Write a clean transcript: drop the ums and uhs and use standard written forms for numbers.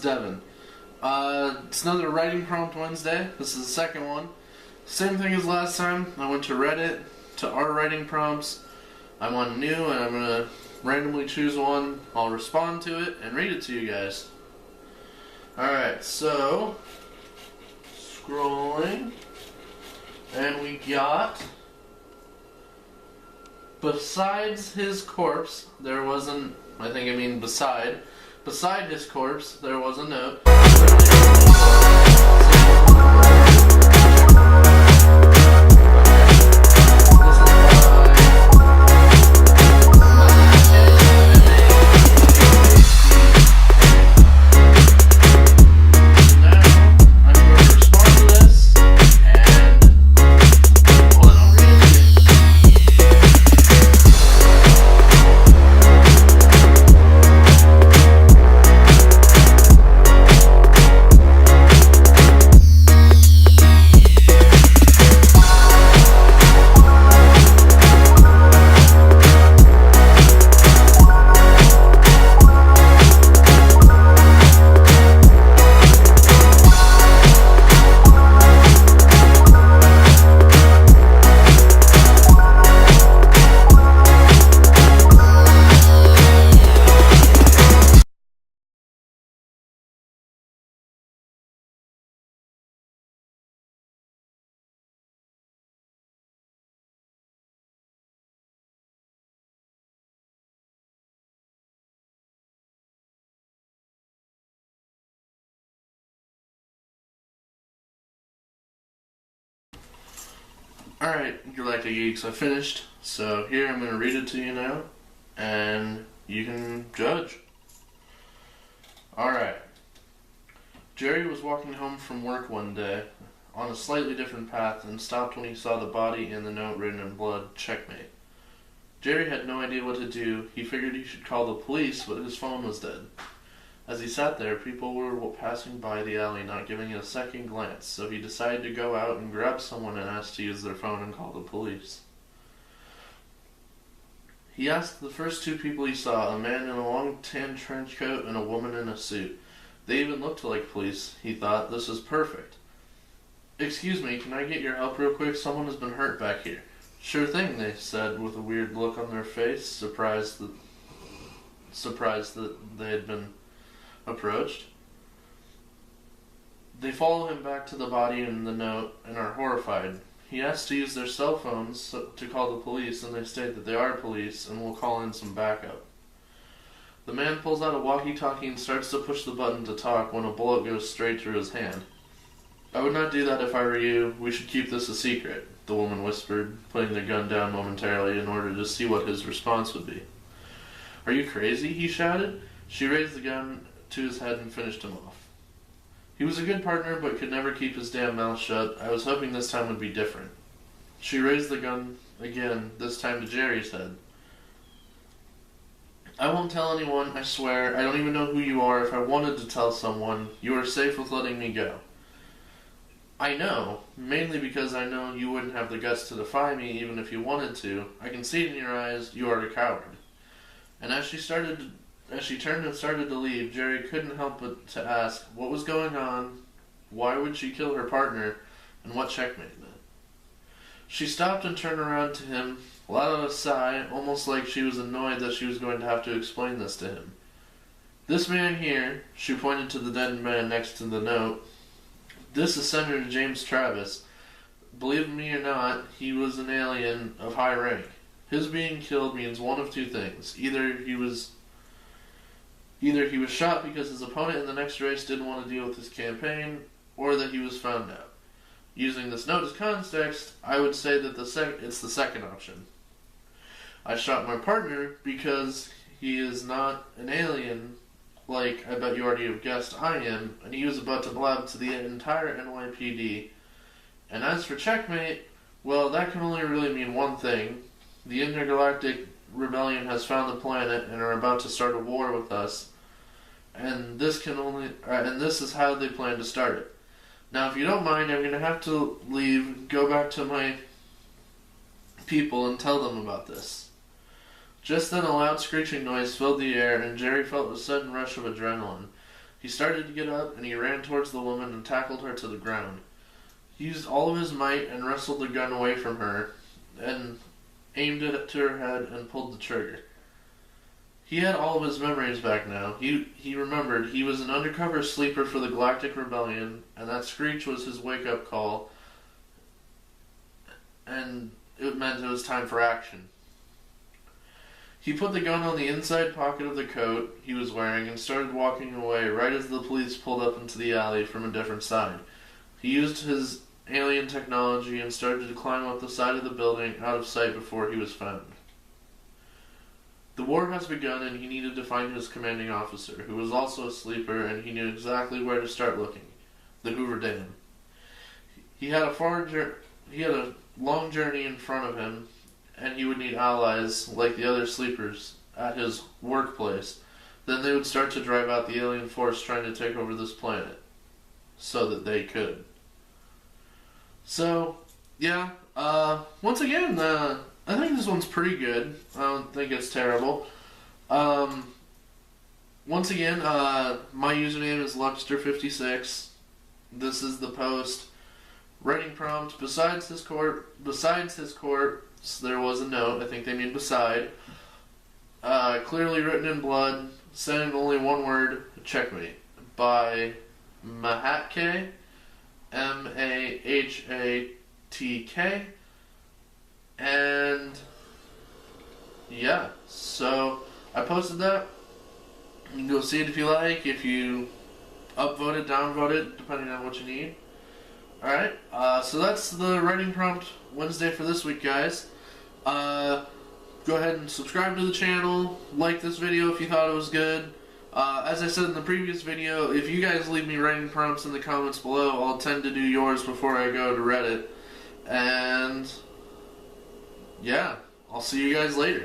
Devin. It's another Writing Prompt Wednesday. This is the second one. Same thing as last time. I went to Reddit, to our writing prompts. I'm on new, and I'm going to randomly choose one. I'll respond to it and read it to you guys. Alright, so, scrolling, and we got, besides his corpse, there wasn't, beside his corpse, there was a note. Alright, Galactic Geeks, I finished. So here I'm going to read it to you now, and you can judge. Alright. Jerry was walking home from work one day on a slightly different path and stopped when he saw the body and the note written in blood, "Checkmate." Jerry had no idea what to do. He figured he should call the police, but his phone was dead. As he sat there, people were passing by the alley, not giving it a second glance, so he decided to go out and grab someone and ask to use their phone and call the police. He asked the first two people he saw, a man in a long tan trench coat and a woman in a suit. They even looked like police. He thought, this is perfect. "Excuse me, can I get your help real quick? Someone has been hurt back here." "Sure thing," they said with a weird look on their face, surprised that they had been approached. They follow him back to the body and the note and are horrified. He asks to use their cell phones to call the police, and they state that they are police and will call in some backup. The man pulls out a walkie-talkie and starts to push the button to talk when a bullet goes straight through his hand. "I would not do that if I were you. We should keep this a secret," the woman whispered, putting the gun down momentarily in order to see what his response would be. "Are you crazy?" he shouted. She raised the gun to his head and finished him off. "He was a good partner, but could never keep his damn mouth shut. I was hoping this time would be different." She raised the gun again, this time to Jerry's head. "I won't tell anyone, I swear. I don't even know who you are. If I wanted to tell someone, you are safe with letting me go." "I know, mainly because I know you wouldn't have the guts to defy me even if you wanted to. I can see it in your eyes. You are a coward." And as she turned and started to leave, Jerry couldn't help but to ask what was going on, why would she kill her partner, and what checkmate meant. She stopped and turned around to him, let out a sigh, almost like she was annoyed that she was going to have to explain this to him. "This man here," she pointed to the dead man next to the note, "this is Senator James Travis. Believe me or not, he was an alien of high rank. His being killed means one of two things. Either he was shot because his opponent in the next race didn't want to deal with his campaign, or that he was found out. Using this note as context, I would say that it's the second option. I shot my partner because he is not an alien, like I bet you already have guessed I am, and he was about to blab to the entire NYPD. And as for checkmate, well, that can only really mean one thing. The Intergalactic Rebellion has found the planet and are about to start a war with us, and this is how they plan to start it. Now, if you don't mind, I'm going to have to leave, go back to my people and tell them about this." Just then a loud screeching noise filled the air, and Jerry felt a sudden rush of adrenaline. He started to get up, and he ran towards the woman and tackled her to the ground. He used all of his might and wrestled the gun away from her, and aimed it to her head and pulled the trigger. He had all of his memories back now. He remembered he was an undercover sleeper for the Galactic Rebellion, and that screech was his wake-up call, and it meant it was time for action. He put the gun on the inside pocket of the coat he was wearing and started walking away right as the police pulled up into the alley from a different side. He used his alien technology and started to climb up the side of the building out of sight before he was found. The war has begun, and he needed to find his commanding officer, who was also a sleeper, and he knew exactly where to start looking: the Hoover Dam. He had a long journey in front of him, and he would need allies like the other sleepers at his workplace. Then they would start to drive out the alien force trying to take over this planet, so that they could. So, yeah, once again, I think this one's pretty good. I don't think it's terrible. Once again, my username is Luxter56. This is the post. Writing prompt: besides his corpse, there was a note. I think they mean beside. Clearly written in blood, saying only one word: checkmate. By Mahatk, Mahatk. And yeah, so I posted that. You can go see it if you like. If you upvote it, downvote it, depending on what you need. Alright, so that's the writing prompt Wednesday for this week, guys. Go ahead and subscribe to the channel, like this video if you thought it was good. As I said in the previous video, if you guys leave me writing prompts in the comments below, I'll tend to do yours before I go to Reddit. And yeah, I'll see you guys later.